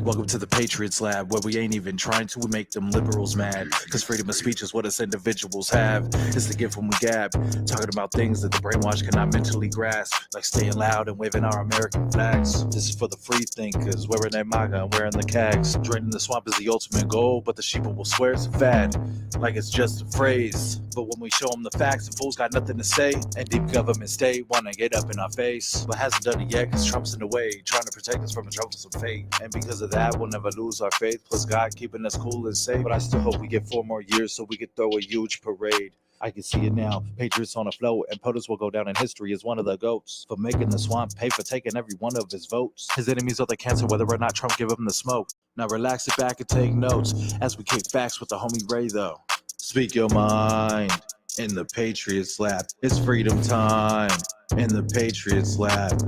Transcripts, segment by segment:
Welcome to the Patriots Lab, where we ain't even trying to make them liberals mad. Cause freedom of speech is what us individuals have. It's the gift when we gab, talking about things that the brainwash cannot mentally grasp, like staying loud and waving our American flags. This is for the free thinkers, wearing their MAGA and wearing the cags. Draining the swamp is the ultimate goal, but the sheeple will swear it's a fad, like it's just a phrase. But when we show them the facts, the fools got nothing to say. And deep government state wanna get up in our face, but hasn't done it yet cause Trump's in the way, trying to protect us from a troublesome fate. And because of that, we'll never lose our faith, plus God keeping us cool and safe. But I still hope we get 4 more years so we could throw a huge parade. I can see it now, Patriots on a float, and POTUS will go down in history as one of the GOATs for making the swamp pay for taking every one of his votes. His enemies are the cancer, whether or not Trump give him the smoke. Now relax, sit back and take notes as we kick facts with the homie Ray though. Speak your mind in the Patriots Lab. It's freedom time in the Patriots Lab,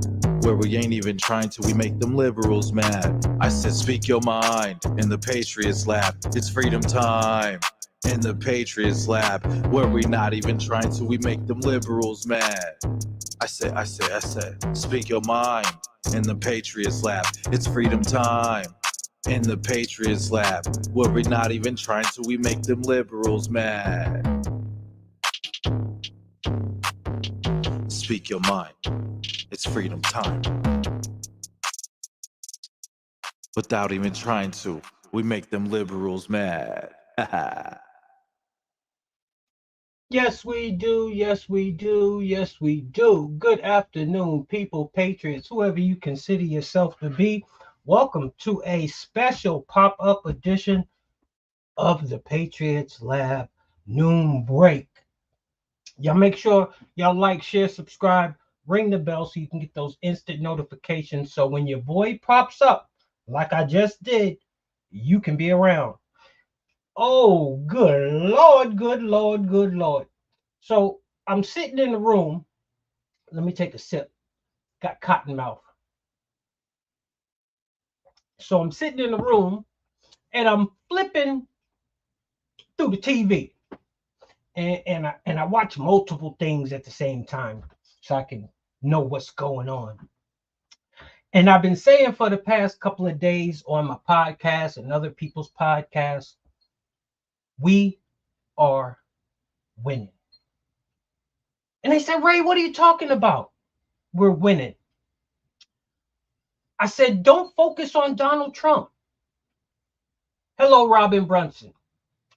where we ain't even trying to, we make them liberals mad. I said speak your mind in the Patriots Lab. It's freedom time in the Patriots Lab, where we not even trying to, we make them liberals mad. I said, speak your mind in the Patriots Lab. It's freedom time in the Patriots Lab, where we not even trying to, we make them liberals mad. Speak your mind. It's freedom time. Without even trying to, we make them liberals mad. Yes, we do. Yes, we do. Yes, we do. Good afternoon, people, patriots, whoever you consider yourself to be. Welcome to a special pop-up edition of the Patriots Lab Noon Break. Y'all make sure y'all like, share, subscribe, ring the bell so you can get those instant notifications. So when your boy pops up, like I just did, you can be around. Oh, good Lord, good Lord, good Lord. So I'm sitting in the room. Let me take a sip. Got cotton mouth. So I'm sitting in the room and I'm flipping through the TV. And I watch multiple things at the same time so I can know what's going on. And I've been saying for the past couple of days on my podcast and other people's podcasts, we are winning. And they said, Ray, what are you talking about? We're winning. I said, don't focus on Donald Trump. Hello, Robin Brunson.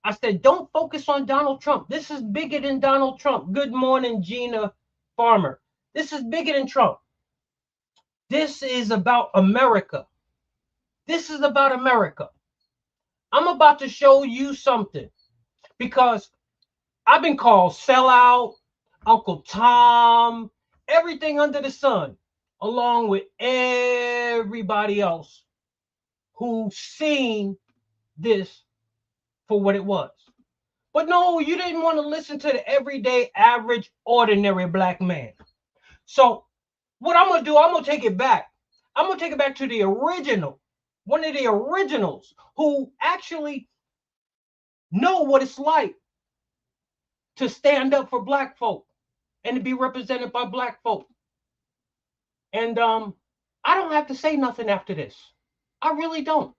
I said, don't focus on Donald Trump. This is bigger than Donald Trump. Good morning, Gina Farmer. This is bigger than Trump. This is about America. This is about America. I'm about to show you something because I've been called sellout, Uncle Tom, everything under the sun, along with everybody else who's seen this for what it was. But no, you didn't want to listen to the everyday, average, ordinary black man. So what I'm going to do, I'm going to take it back. I'm going to take it back to the original, one of the originals who actually know what it's like to stand up for black folk and to be represented by black folk. And I don't have to say nothing after this. I really don't.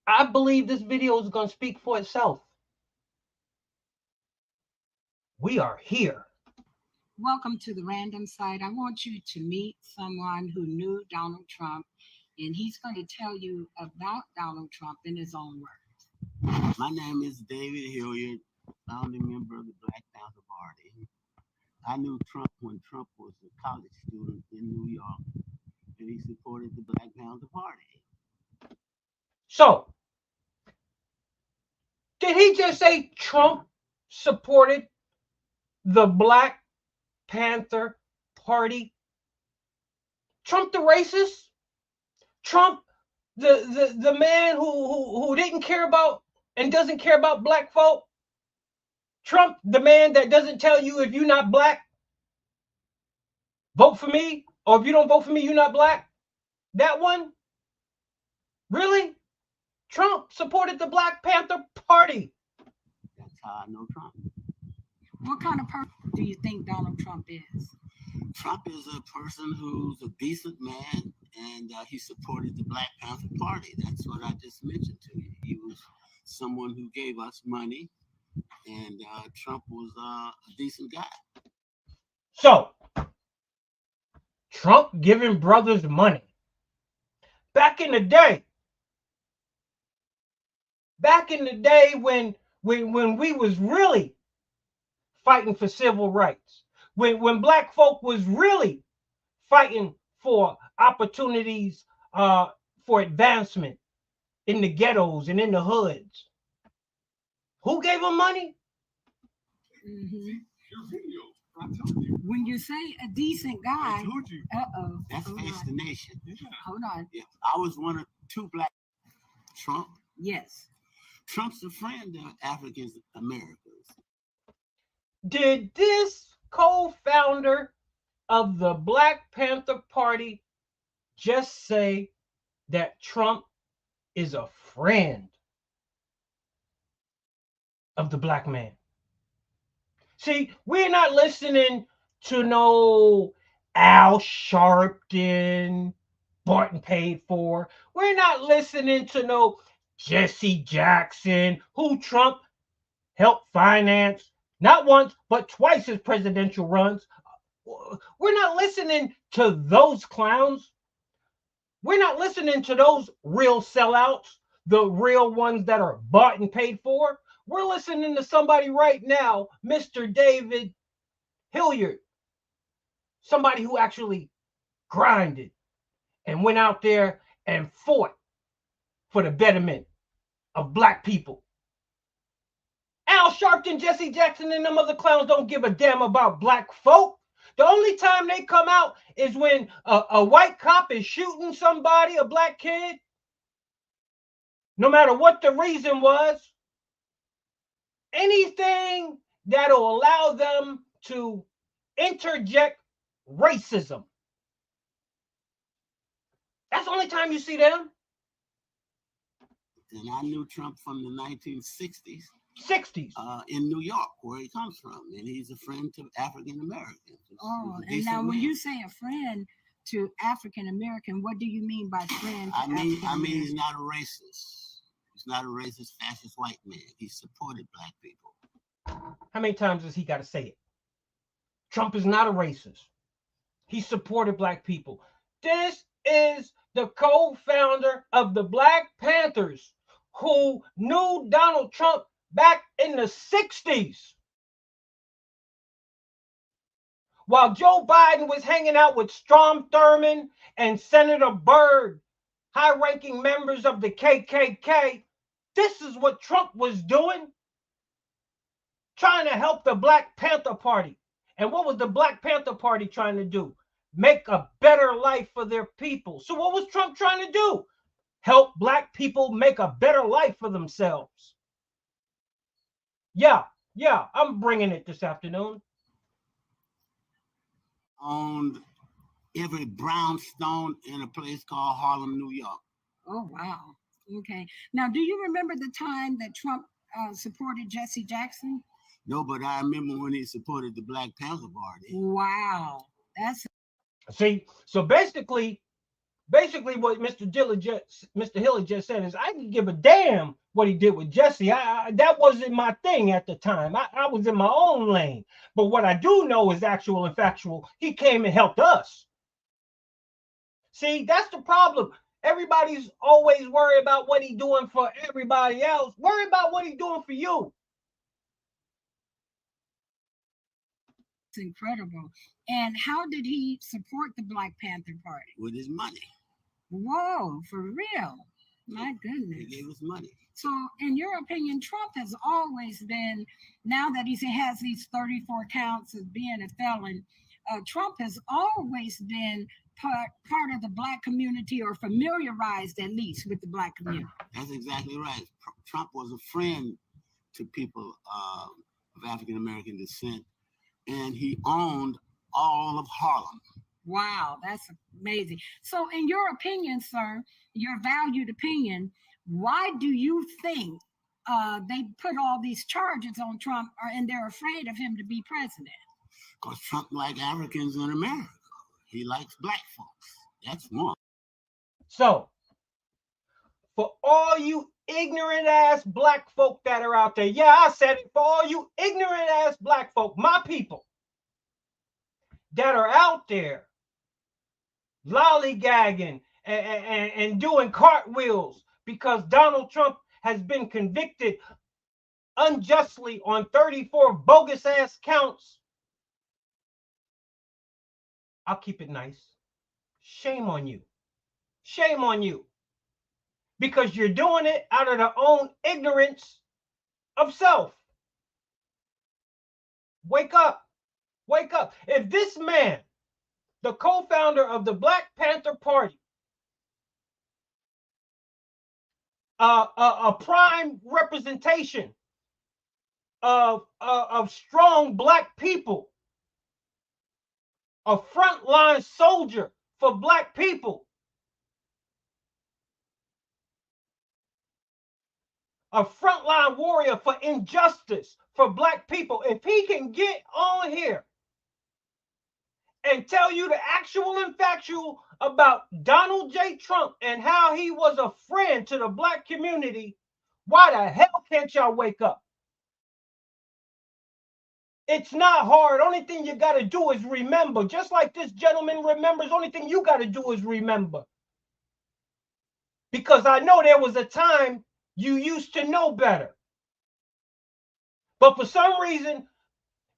I believe this video is going to speak for itself. We are here. Welcome to the random site. I want you to meet someone who knew Donald Trump, and he's going to tell you about Donald Trump in his own words. My name is David Hillard, founding member of the Black Panther Party. I knew Trump when Trump was a college student in New York, and he supported the Black Panther Party. So, did he just say Trump supported the Black Panther Party? Trump the racist? Trump the man who didn't care about and doesn't care about black folk? Trump the man that doesn't tell you if you're not black, vote for me, or if you don't vote for me, you're not black? That one? Really? Trump supported the Black Panther Party. That's how I know Trump. What kind of person do you think Donald Trump is? Trump is a person who's a decent man and he supported the Black Panther Party. That's what I just mentioned to you. He was someone who gave us money, and Trump was a decent guy. So, Trump giving brothers money. Back in the day when we was really fighting for civil rights, when black folk was really fighting for opportunities for advancement in the ghettos and in the hoods. Who gave them money? Mm-hmm. When you say a decent guy, That's Face the Nation. Hold on. Yeah, I was one of two black. Trump. Yes. Trump's a friend of African Americans. Did this co-founder of the Black Panther Party just say that Trump is a friend of the black man? See, we're not listening to no Al Sharpton, Barton paid for. We're not listening to no Jesse Jackson, who Trump helped finance not once, but twice his presidential runs. We're not listening to those clowns. We're not listening to those real sellouts, the real ones that are bought and paid for. We're listening to somebody right now, Mr. David Hillard, somebody who actually grinded and went out there and fought for the betterment of black people. Al Sharpton, Jesse Jackson, and them other clowns don't give a damn about black folk. The only time they come out is when a white cop is shooting somebody, a black kid, no matter what the reason was. Anything that'll allow them to interject racism. That's the only time you see them. And I knew Trump from the 1960s. 60s. In New York, where he comes from, and he's a friend to African Americans. Oh, and now when you say a friend to African American, what do you mean by friend? I mean he's not a racist. He's not a racist, fascist white man. He supported black people. How many times does he got to say it? Trump is not a racist. He supported black people. This is the co-founder of the Black Panthers who knew Donald Trump back in the 60s. While Joe Biden was hanging out with Strom Thurmond and Senator Byrd, high-ranking members of the KKK, this is what Trump was doing, trying to help the Black Panther Party. And what was the Black Panther Party trying to do? Make a better life for their people. So what was Trump trying to do? Help black people make a better life for themselves. Yeah, I'm bringing it this afternoon. Owned every brownstone in a place called Harlem, New York. Oh, wow. Okay. Now, do you remember the time that Trump supported Jesse Jackson? No, but I remember when he supported the Black Panther Party. Wow. That's... See, so basically what Mr. Hillard just said is, I didn't give a damn what he did with Jesse. That wasn't my thing at the time. I was in my own lane. But what I do know is actual and factual. He came and helped us. See, that's the problem. Everybody's always worried about what he's doing for everybody else. Worry about what he's doing for you. It's incredible. And how did he support the Black Panther Party? With his money. Whoa, for real. My goodness. He gave us money. So, in your opinion, Trump has always been, now that he has these 34 counts of being a felon, Trump has always been part of the black community, or familiarized at least with the black community. That's exactly right. Trump was a friend to people of African American descent, and he owned all of Harlem. Wow, that's amazing. So in your opinion, sir, your valued opinion, why do you think they put all these charges on Trump, and they're afraid of him to be president? Because Trump likes Africans in America. He likes black folks. That's one. So, for all you ignorant ass black folk that are out there, yeah, I said it, for all you ignorant ass black folk, my people that are out there lollygagging and doing cartwheels because Donald Trump has been convicted unjustly on 34 bogus ass counts. I'll keep it nice. Shame on you. Shame on you. Because you're doing it out of their own ignorance of self. Wake up. Wake up. If this man, the co-founder of the Black Panther Party, a prime representation of strong black people, a frontline soldier for black people, a frontline warrior for injustice for black people, if he can get on here and tell you the actual and factual about Donald J. Trump and how he was a friend to the black community, why the hell can't y'all wake up? It's not hard. Only thing you got to do is remember. Just like this gentleman remembers, only thing you got to do is remember. Because I know there was a time you used to know better. But for some reason,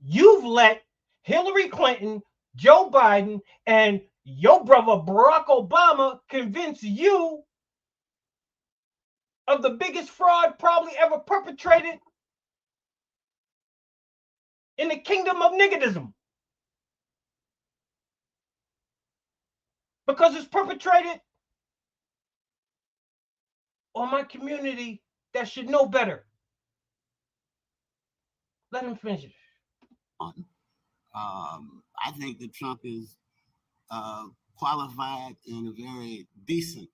you've let Hillary Clinton, Joe Biden, and your brother Barack Obama convince you of the biggest fraud probably ever perpetrated in the kingdom of niggerism. Because it's perpetrated on my community that should know better. Let him finish. I think that Trump is qualified and a very decent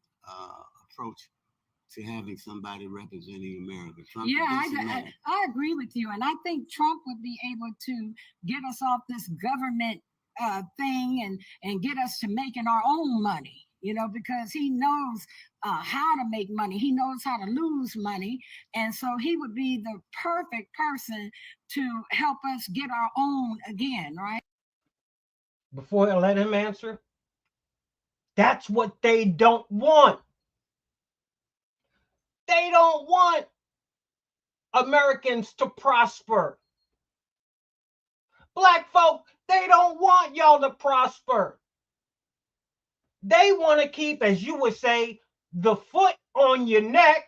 approach to having somebody representing America. Trump, yeah, I agree with you. And I think Trump would be able to get us off this government thing and get us to making our own money, you know, because he knows how to make money. He knows how to lose money. And so he would be the perfect person to help us get our own again, right? Before I let him answer, that's what they don't want. They don't want Americans to prosper. Black folk, they don't want y'all to prosper. They want to keep, as you would say, the foot on your neck,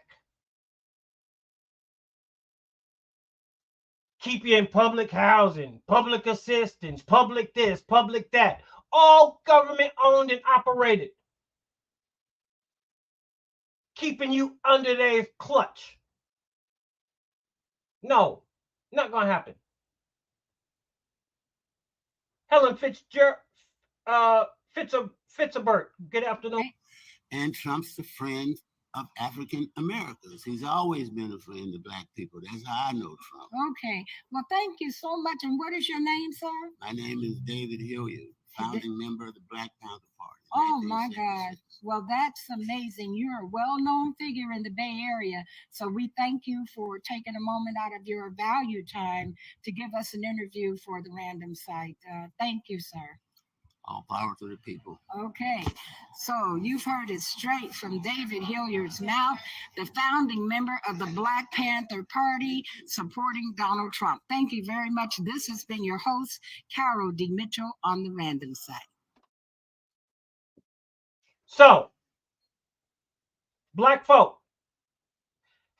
keep you in public housing, public assistance, public this, public that, all government owned and operated, keeping you under their clutch. No, not going to happen. Helen Fitzgerald, Fitzabert, good afternoon. And Trump's a friend of African Americans. He's always been a friend of black people. That's how I know Trump. Okay. Well, thank you so much. And what is your name, sir? My name is David Hillard, founding member of the Black Panther Party. Oh, my God. Well, that's amazing. You're a well-known figure in the Bay Area. So we thank you for taking a moment out of your valued time to give us an interview for the Random Site. Thank you, sir. All power to the people. Okay, so you've heard it straight from David Hilliard's mouth, the founding member of the Black Panther Party supporting Donald Trump. Thank you very much. This has been your host, Carol D. Mitchell on the Random Site. So, black folk,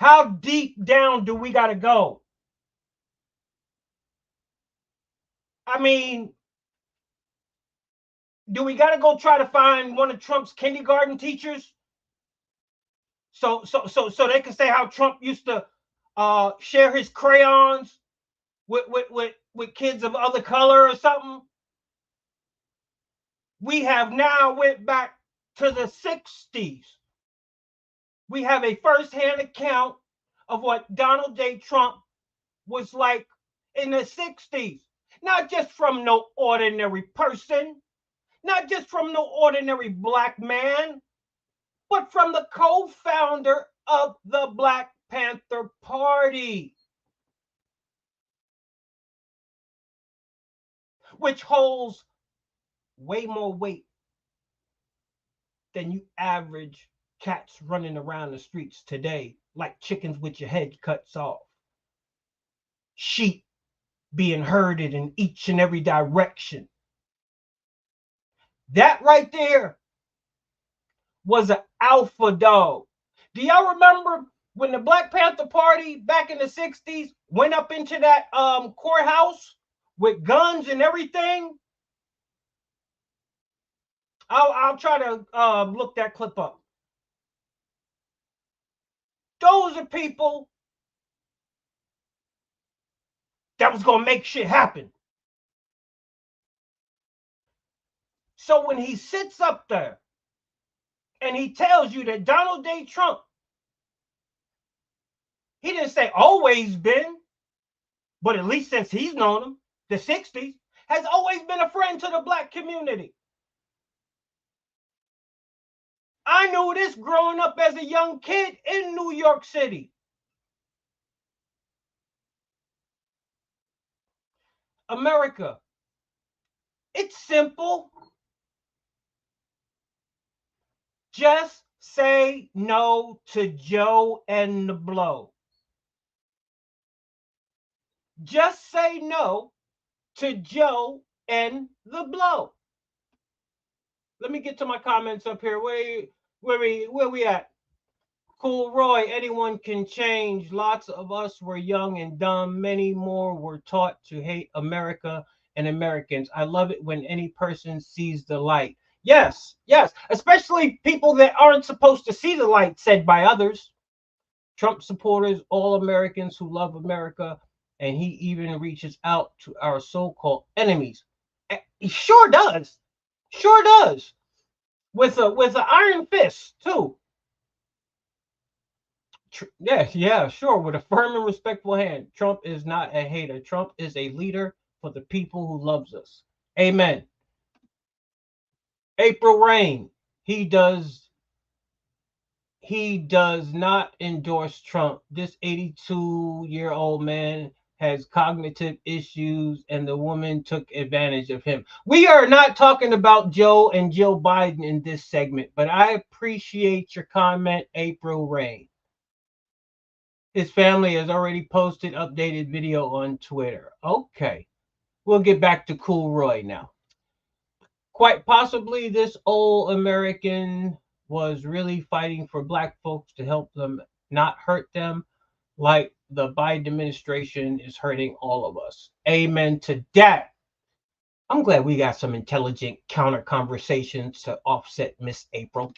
how deep down do we got to go? I mean, do we got to go try to find one of Trump's kindergarten teachers so they can say how Trump used to share his crayons with kids of other color or something? We have now went back to the 60s. We have a first-hand account of what Donald J. Trump was like in the 60s. Not just from no ordinary person, not just from no ordinary black man, but from the co-founder of the Black Panther Party, which holds way more weight than you average cats running around the streets today, like chickens with your head cuts off, sheep being herded in each and every direction. That right there was an alpha dog. Do y'all remember when the Black Panther Party back in the 60s went up into that courthouse with guns and everything? I'll try to look that clip up. Those are people that was going to make shit happen. So when he sits up there and he tells you that Donald J. Trump, he didn't say always been, but at least since he's known him, the 60s, has always been a friend to the black community. I knew this growing up as a young kid in New York City. America, it's simple. Just say no to Joe and the blow. Just say no to Joe and the blow. Let me get to my comments up here. Where we at? Cool Roy, anyone can change. Lots of us were young and dumb. Many more were taught to hate America and Americans. I love it when any person sees the light. Yes, especially people that aren't supposed to see the light, said by others. Trump supporters, all Americans who love America, and he even reaches out to our so-called enemies. He sure does. With an iron fist, too. Yeah, sure. With a firm and respectful hand. Trump is not a hater. Trump is a leader for the people who loves us. Amen. April Rain. He does not endorse Trump. This 82-year-old man has cognitive issues, and the woman took advantage of him. We are not talking about Joe and Jill Biden in this segment, but I appreciate your comment, April Rain. His family has already posted updated video on Twitter. Okay, we'll get back to Cool Roy now. Quite possibly this old American was really fighting for black folks to help them not hurt them like the Biden administration is hurting all of us. Amen to that. I'm glad we got some intelligent counter conversations to offset Miss April.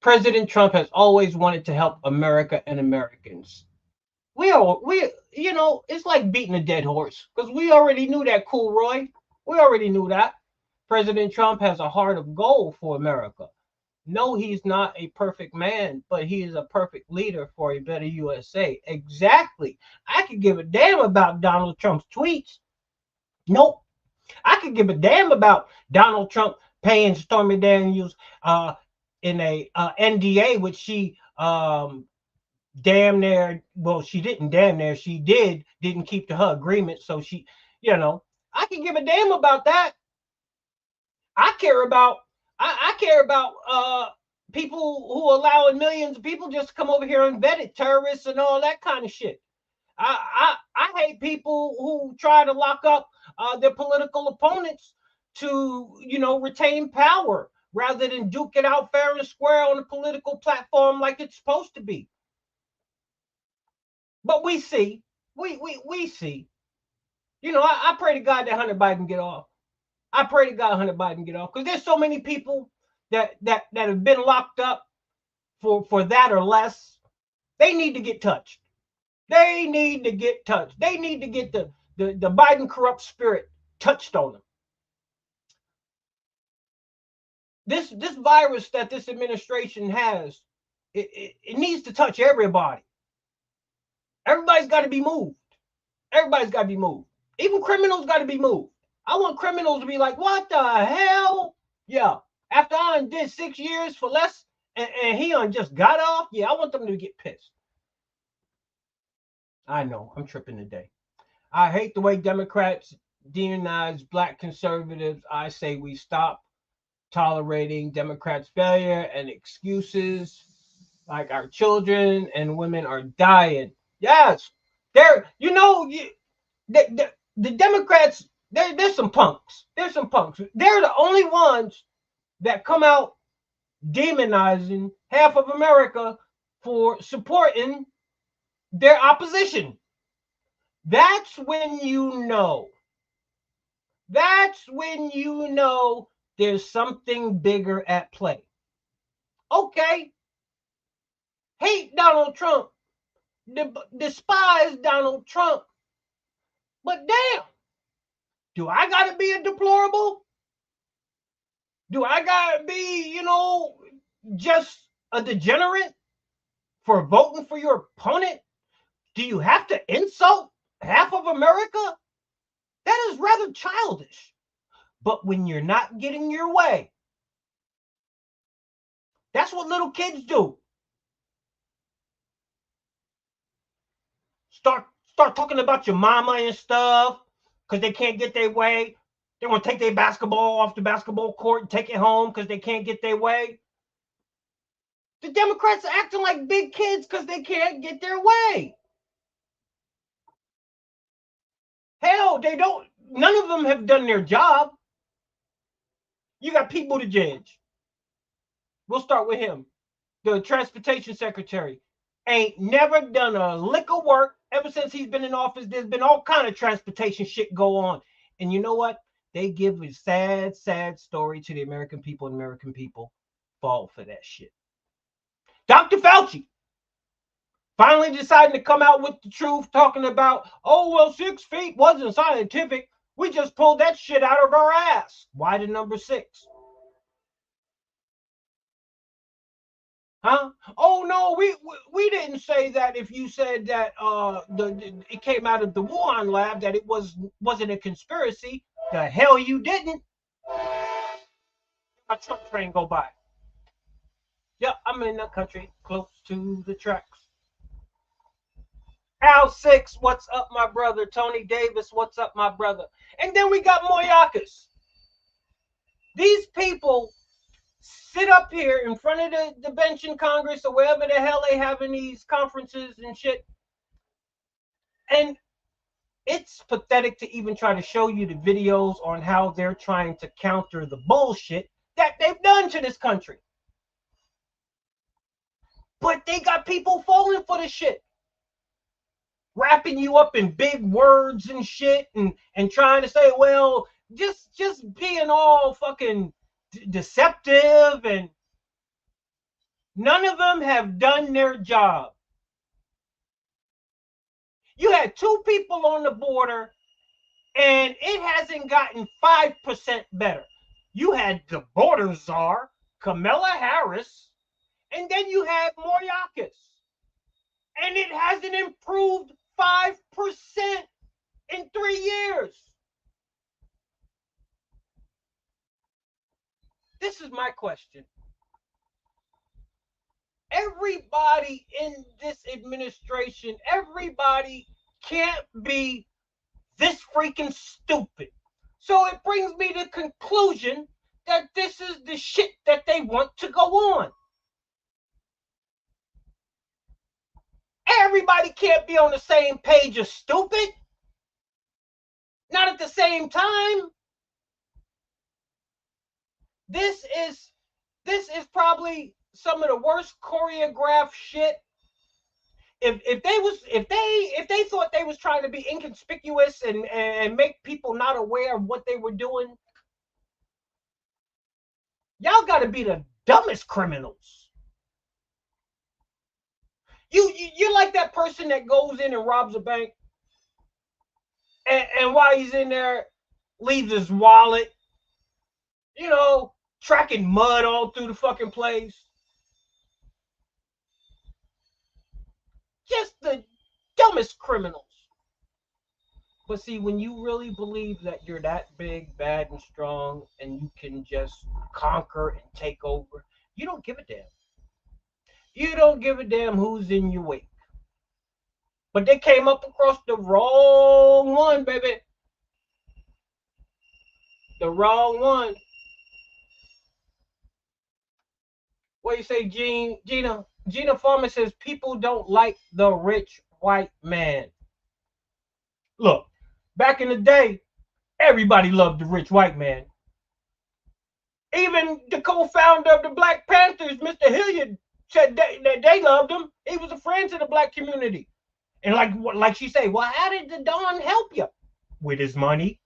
President Trump has always wanted to help America and Americans. It's like beating a dead horse because we already knew that, Cool Roy. We already knew that. President Trump has a heart of gold for America. No, he's not a perfect man, but he is a perfect leader for a better USA. Exactly. I could give a damn about Donald Trump's tweets. Nope. I could give a damn about Donald Trump paying Stormy Daniels in a NDA, which she didn't keep to her agreement. So she, I can give a damn about that. I care about people who allowing millions of people just to come over here and vet it, terrorists and all that kind of shit. I hate people who try to lock up their political opponents to retain power rather than duke it out fair and square on a political platform like it's supposed to be. But we see. I pray to God that Hunter Biden get off. I pray to God Hunter Biden get off because there's so many people that have been locked up for that or less. They need to get touched. They need to get touched. They need to get the Biden corrupt spirit touched on them. This virus that this administration has, it needs to touch everybody. Everybody's got to be moved. Everybody's got to be moved. Even criminals got to be moved. I want criminals to be like, what the hell? Yeah. After I did 6 years for less and he just got off. Yeah, I want them to get pissed. I know, I'm tripping today. I hate the way Democrats demonize black conservatives. I say we stop tolerating Democrats' failure and excuses like our children and women are dying. Yes, they're, the Democrats, there's some punks. There's some punks. They're the only ones that come out demonizing half of America for supporting their opposition. That's when you know. That's when you know there's something bigger at play. Okay, hate Donald Trump, despise Donald Trump, but damn, do I gotta be a deplorable? Do I gotta be, just a degenerate for voting for your opponent? Do you have to insult half of America? That is rather childish. But when you're not getting your way, that's what little kids do. Start talking about your mama and stuff because they can't get their way. They want to take their basketball off the basketball court and take it home because they can't get their way. The Democrats are acting like big kids because they can't get their way. Hell, they don't. None of them have done their job. You got Pete Buttigieg. We'll start with him. The transportation secretary ain't never done a lick of work ever since he's been in office. There's been all kind of transportation shit go on. And you know what? They give a sad, sad story to the American people, and American people fall for that shit. Dr. Fauci finally deciding to come out with the truth, talking about, 6 feet wasn't scientific. We just pulled that shit out of our ass. Why the number 6? Huh? Oh no, we didn't say that. If you said that it came out of the Wuhan lab, that it wasn't a conspiracy. The hell you didn't. A truck train go by. Yep, I'm in the country, close to the tracks. Al 6, what's up, my brother? Tony Davis, what's up, my brother? And then we got Moyakas. These people sit up here in front of the bench in Congress or wherever the hell they having these conferences and shit. And it's pathetic to even try to show you the videos on how they're trying to counter the bullshit that they've done to this country. But they got people falling for the shit. Wrapping you up in big words and shit and trying to say, well, just being all fucking deceptive, and none of them have done their job. You had 2 people on the border and it hasn't gotten 5% better. You had the border czar, Kamala Harris, and then you had Moyakis, and it hasn't improved 5% in 3 years. This is my question. Everybody in this administration, everybody can't be this freaking stupid. So it brings me to the conclusion that this is the shit that they want to go on. Everybody can't be on the same page of stupid. Not at the same time. This is probably some of the worst choreographed shit. If they thought they was trying to be inconspicuous and make people not aware of what they were doing, y'all got to be the dumbest criminals. You're like that person that goes in and robs a bank, and while he's in there, leaves his wallet, tracking mud all through the fucking place. Just the dumbest criminals. But see, when you really believe that you're that big, bad, and strong, and you can just conquer and take over, you don't give a damn. You don't give a damn who's in your wake. But they came up across the wrong one, baby. The wrong one. What do you say, Gina? Gina Farmer says people don't like the rich white man. Look, back in the day, everybody loved the rich white man. Even the co-founder of the Black Panthers, Mr. Hillard, said that they loved him. He was a friend to the black community. And like she said, well, how did the Don help you? With his money.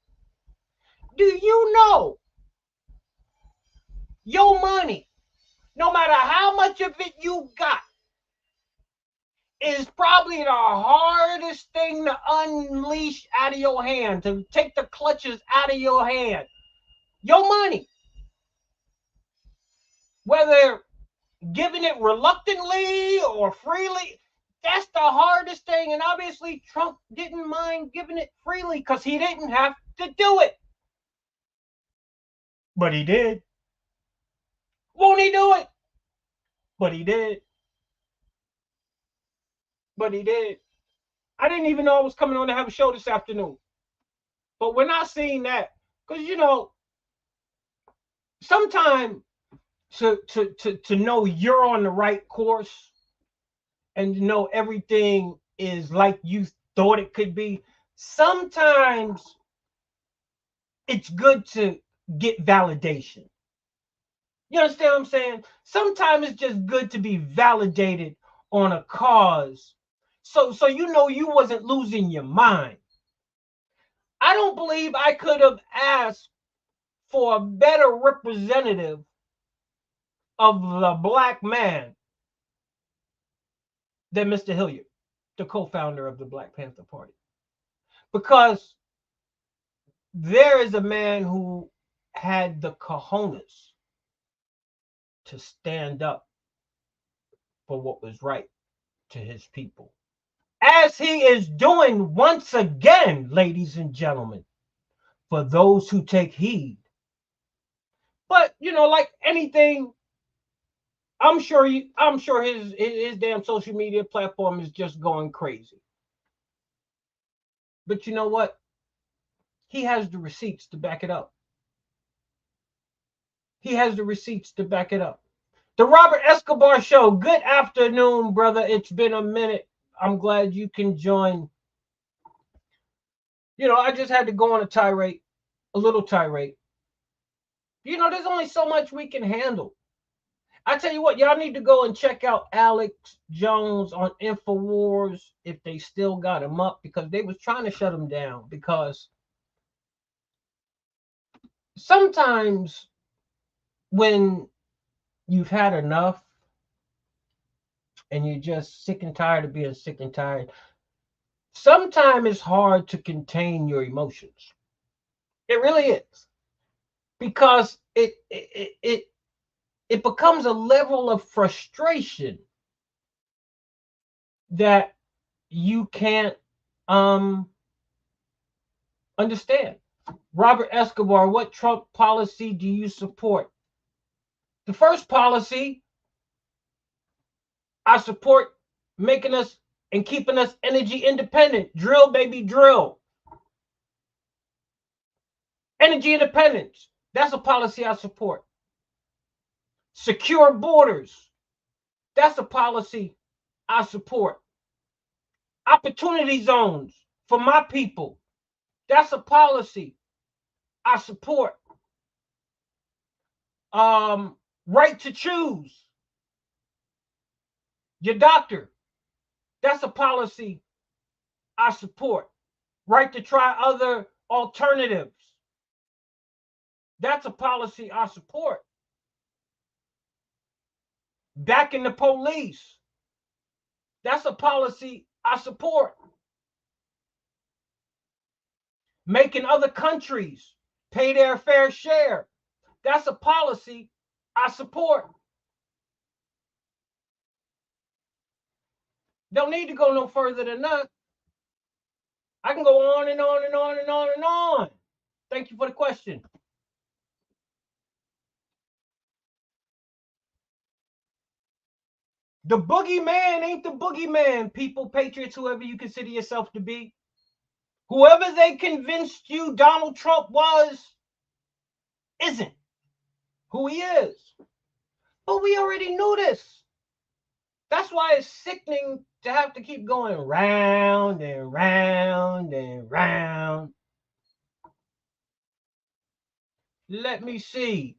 Do you know your money, no matter how much of it you got, is probably the hardest thing to unleash out of your hand, to take the clutches out of your hand. Your money. Whether giving it reluctantly or freely, that's the hardest thing. And obviously Trump didn't mind giving it freely because he didn't have to do it. But he did. Won't he do it? But he did. But he did. I didn't even know I was coming on to have a show this afternoon. But when I seen that, because sometimes to know you're on the right course and to know everything is like you thought it could be, sometimes it's good to get validation. You understand what I'm saying? Sometimes it's just good to be validated on a cause. So you wasn't losing your mind. I don't believe I could have asked for a better representative of the black man than Mr. Hillard, the co-founder of the Black Panther Party. Because there is a man who had the cojones to stand up for what was right to his people. As he is doing once again, ladies and gentlemen, for those who take heed. But, like anything, I'm sure his damn social media platform is just going crazy. But you know what? He has the receipts to back it up. He has the receipts to back it up. The Robert Escobar Show. Good afternoon, brother. It's been a minute. I'm glad you can join. I just had to go on a little tirade. There's only so much we can handle. I tell you what, y'all need to go and check out Alex Jones on InfoWars if they still got him up, because they was trying to shut him down. Because sometimes when you've had enough and you're just sick and tired of being sick and tired, sometimes it's hard to contain your emotions. It really is. Because it becomes a level of frustration that you can't understand. Robert Escobar, what Trump policy do you support? The first policy, I support making us and keeping us energy independent. Drill, baby, drill. Energy independence. That's a policy I support. Secure borders. That's a policy I support. Opportunity zones for my people. That's a policy I support. Right to choose your doctor. That's a policy I support. Right to try other alternatives. That's a policy I support. Backing the police. That's a policy I support. Making other countries pay their fair share. That's a policy I support. Don't need to go no further than that. I can go on and on and on and on and on. Thank you for the question. The boogeyman ain't the boogeyman, people, patriots, whoever you consider yourself to be. Whoever they convinced you Donald Trump was, isn't who he is. But we already knew this. That's why it's sickening to have to keep going round and round and round. Let me see.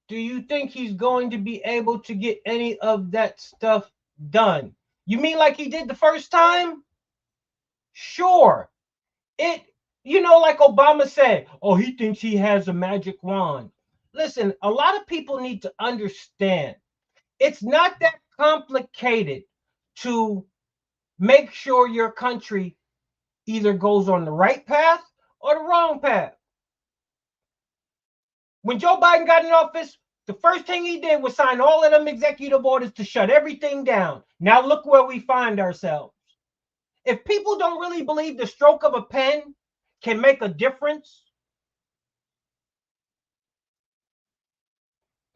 Do you think he's going to be able to get any of that stuff done? You mean like he did the first time? Sure. Like Obama said, oh, he thinks he has a magic wand. Listen, a lot of people need to understand it's not that complicated to make sure your country either goes on the right path or the wrong path. When Joe Biden got in office, the first thing he did was sign all of them executive orders to shut everything down. Now look where we find ourselves. If people don't really believe the stroke of a pen can make a difference,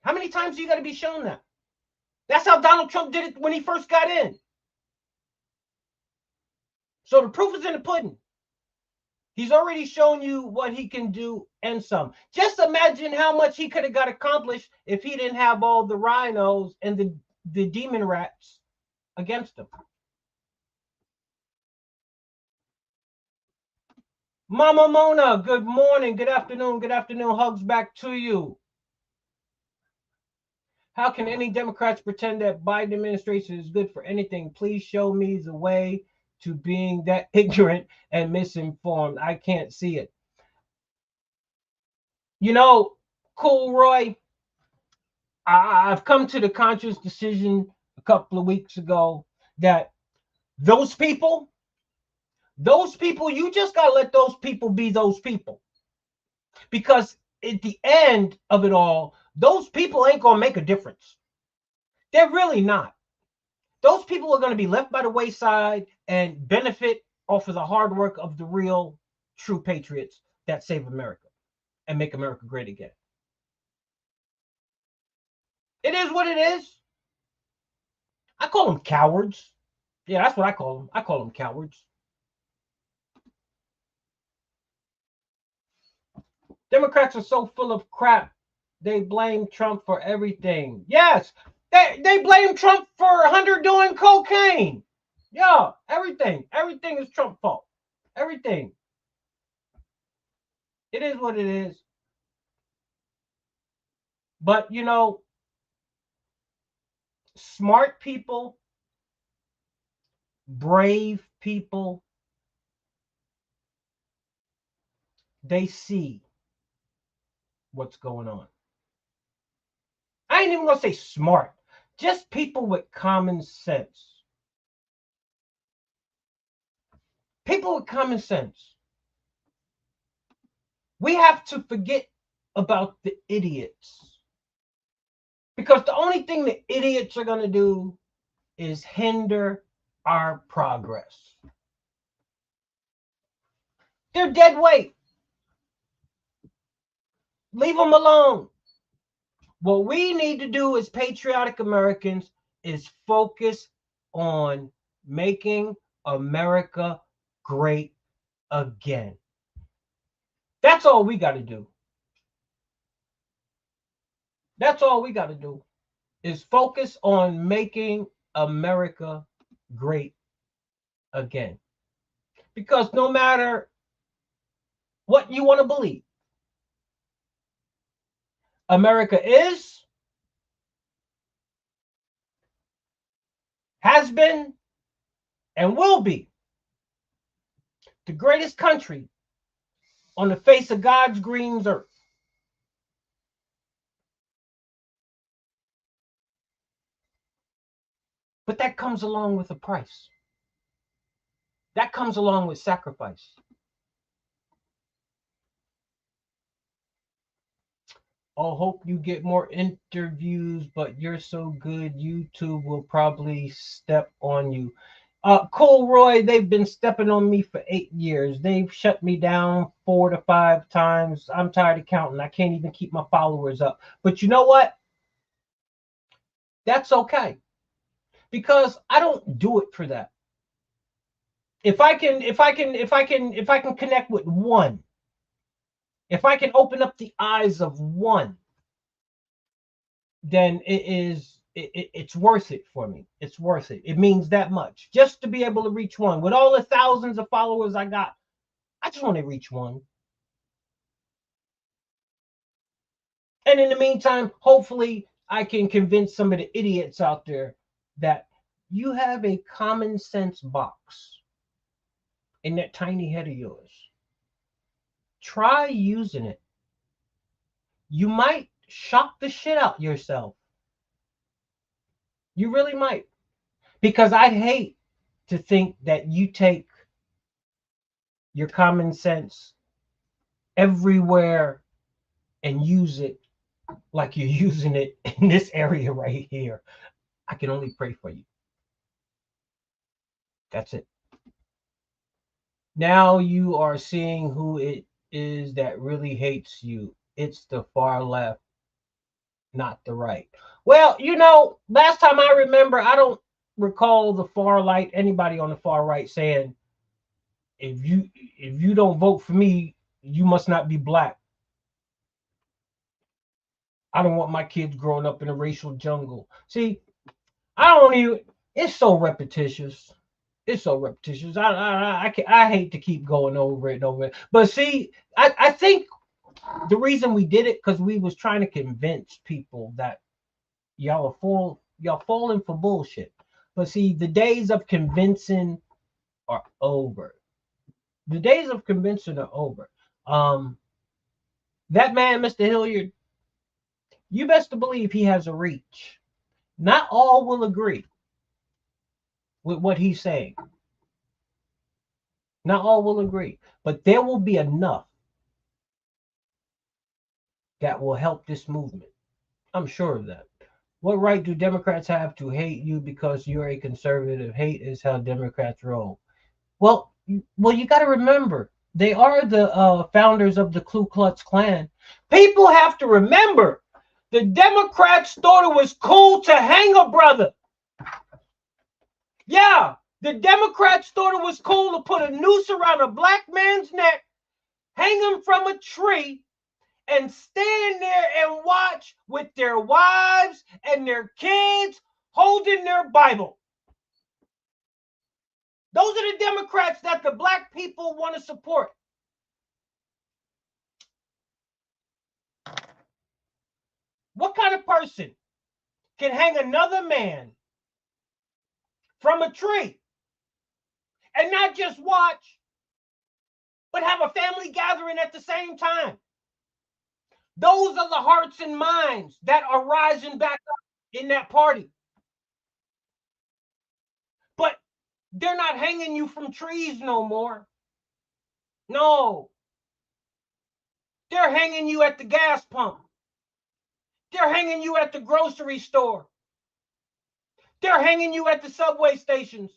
how many times are you going to be shown that? That's how Donald Trump did it when he first got in. So the proof is in the pudding. He's already shown you what he can do and some. Just imagine how much he could have got accomplished if he didn't have all the rhinos and the demon rats against him. Mama Mona, good morning, good afternoon, hugs back to you. How can any Democrats pretend that Biden administration is good for anything? Please show me the way to being that ignorant and misinformed. I can't see it. Cool Roy, I've come to the conscious decision a couple of weeks ago that those people, you just got to let those people be those people. Because at the end of it all, those people ain't going to make a difference. They're really not. Those people are going to be left by the wayside and benefit off of the hard work of the real, true patriots that save America and make America great again. It is what it is. I call them cowards. Yeah, that's what I call them. I call them cowards. Democrats are so full of crap, they blame Trump for everything. Yes, they blame Trump for Hunter doing cocaine. Yeah, everything. Everything is Trump's fault. Everything. It is what it is. But, smart people, brave people, they see what's going on. I ain't even going to say smart. Just people with common sense. People with common sense. We have to forget about the idiots. Because the only thing the idiots are going to do is hinder our progress. They're dead weight. Leave them alone. What we need to do as patriotic Americans is focus on making America great again. That's all we got to do. That's all we got to do is focus on making America great again. Because no matter what you want to believe, America is, has been, and will be the greatest country on the face of God's green earth. But that comes along with a price. That comes along with sacrifice. I hope you get more interviews, but you're so good, YouTube will probably step on you. Cole Roy, they've been stepping on me for 8 years. They've shut me down 4 to 5 times. I'm tired of counting. I can't even keep my followers up. But you know what? That's okay. because I don't do it for that. If I can connect with one, if I can open up the eyes of one, then it's worth it for me. It's worth it. It means that much just to be able to reach one. With all the thousands of followers I got, I just want to reach one. And in the meantime, hopefully I can convince some of the idiots out there that you have a common sense box in that tiny head of yours. Try using it. You might shock the shit out yourself. You really might. Because I'd hate to think that you take your common sense everywhere and use it like you're using it in this area right here. I can only pray for you. That's it. Now you are seeing who it is that really hates you. It's the far left, not the right. Well, last time I remember, I don't recall the far right, anybody on the far right saying, if you don't vote for me, you must not be black. I don't want my kids growing up in a racial jungle. See, it's so repetitious. It's so repetitious. I hate to keep going over it and over it. But see, I think the reason we did it because we was trying to convince people that y'all falling for bullshit. But see, the days of convincing are over. The days of convincing are over. That man, Mr. Hilliard, you best to believe he has a reach. Not all will agree with what he's saying. Not all will agree, but there will be enough that will help this movement. I'm sure of that. What right do Democrats have to hate you because you're a conservative? Hate is how Democrats roll. Well, you got to remember, they are the founders of the Ku Klux Klan. People have to remember, the Democrats thought it was cool to hang a brother. Yeah, the Democrats thought it was cool to put a noose around a black man's neck, hang him from a tree, and stand there and watch with their wives and their kids holding their Bible. Those are the Democrats that the black people want to support. What kind of person can hang another man from a tree and not just watch, but have a family gathering at the same time? Those are the hearts and minds that are rising back up in that party. But they're not hanging you from trees no more. No. They're hanging you at the gas pump. They're hanging you at the grocery store. They're hanging you at the subway stations.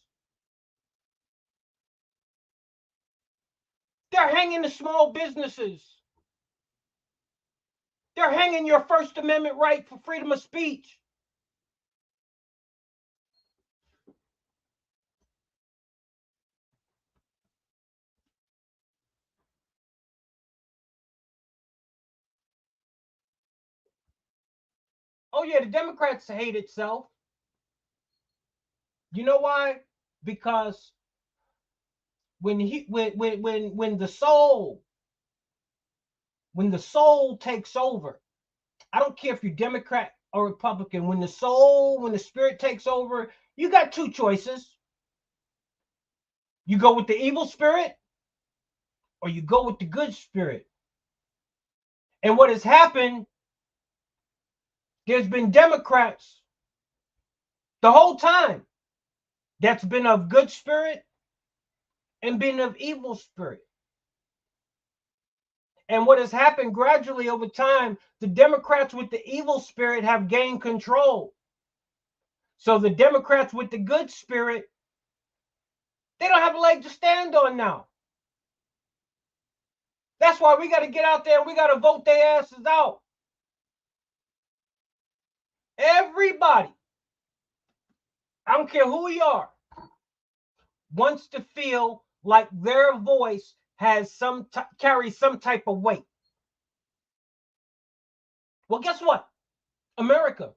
They're hanging the small businesses. They're hanging your First Amendment right for freedom of speech. Oh yeah, the Democrats hate itself. You know why? Because when the soul takes over, I don't care if you're Democrat or Republican, when the spirit takes over, you got two choices. You go with the evil spirit or you go with the good spirit. And what has happened, there's been Democrats the whole time that's been of good spirit and been of evil spirit. And what has happened gradually over time, the Democrats with the evil spirit have gained control. So the Democrats with the good spirit, they don't have a leg to stand on now. That's why we got to get out there and we got to vote their asses out. Everybody I don't care who you are, wants to feel like their voice has carries some type of weight. Well, guess what? Americans,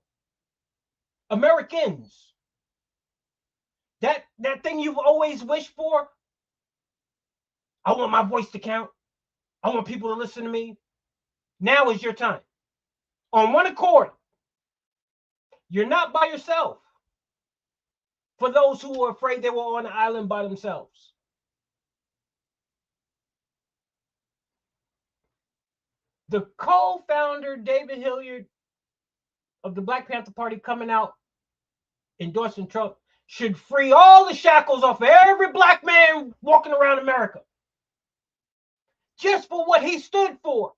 that thing you've always wished for, I want my voice to count. I want people to listen to me. Now is your time. On one accord. You're not by yourself. For those who were afraid they were on an island by themselves. The co-founder, David Hillard, of the Black Panther Party, coming out endorsing Trump, should free all the shackles off of every black man walking around America. Just for what he stood for.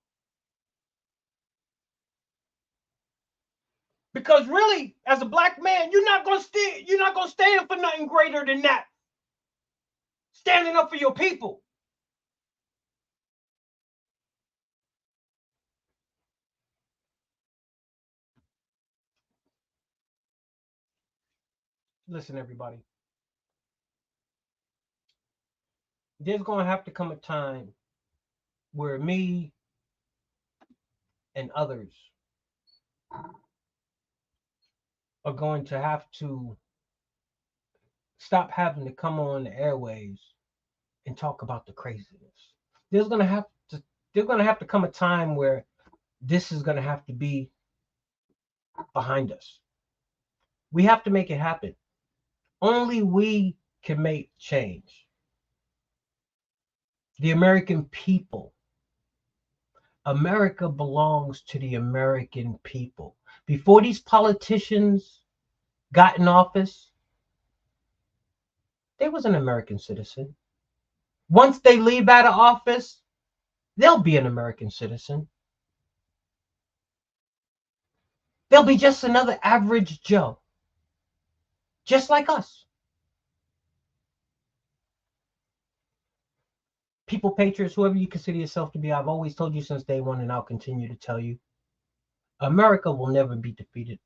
Because really, as a black man, you're not gonna stand for nothing greater than that. Standing up for your people. Listen, everybody. There's gonna have to come a time where me and others are going to have to stop having to come on the airwaves and talk about the craziness. There's gonna have to come a time where this is gonna have to be behind us. We have to make it happen. Only we can make change. The American people. America belongs to the American people. Before these politicians got in office, they was an American citizen. Once they leave out of office, they'll be an American citizen. They'll be just another average Joe. Just like us. People, patriots, whoever you consider yourself to be, I've always told you since day one, and I'll continue to tell you, America will never be defeated.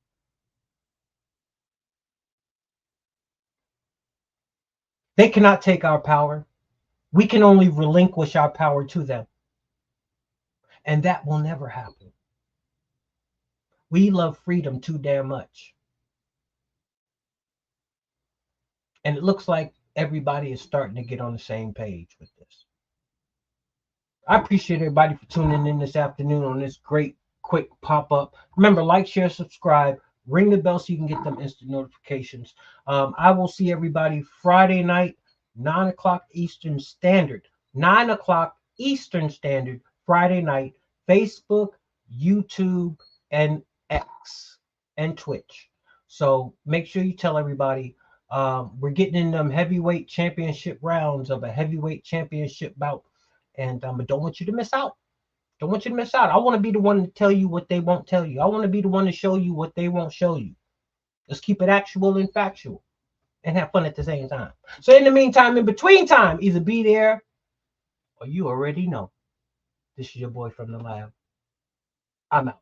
They cannot take our power. We can only relinquish our power to them. And that will never happen. We love freedom too damn much. And it looks like everybody is starting to get on the same page with this. I appreciate everybody for tuning in this afternoon on this great, quick pop-up. Remember, like, share, subscribe, ring the bell so you can get them instant notifications. I will see everybody Friday night, 9 o'clock Eastern Standard. 9 o'clock Eastern Standard, Friday night, Facebook, YouTube, and X, and Twitch. So make sure you tell everybody. We're getting in them heavyweight championship rounds of a heavyweight championship bout. And I don't want you to miss out. Don't want you to miss out. I want to be the one to tell you what they won't tell you. I want to be the one to show you what they won't show you. Let's keep it actual and factual and have fun at the same time. So in the meantime, in between time, either be there or you already know. This is your boy from the lab. I'm out.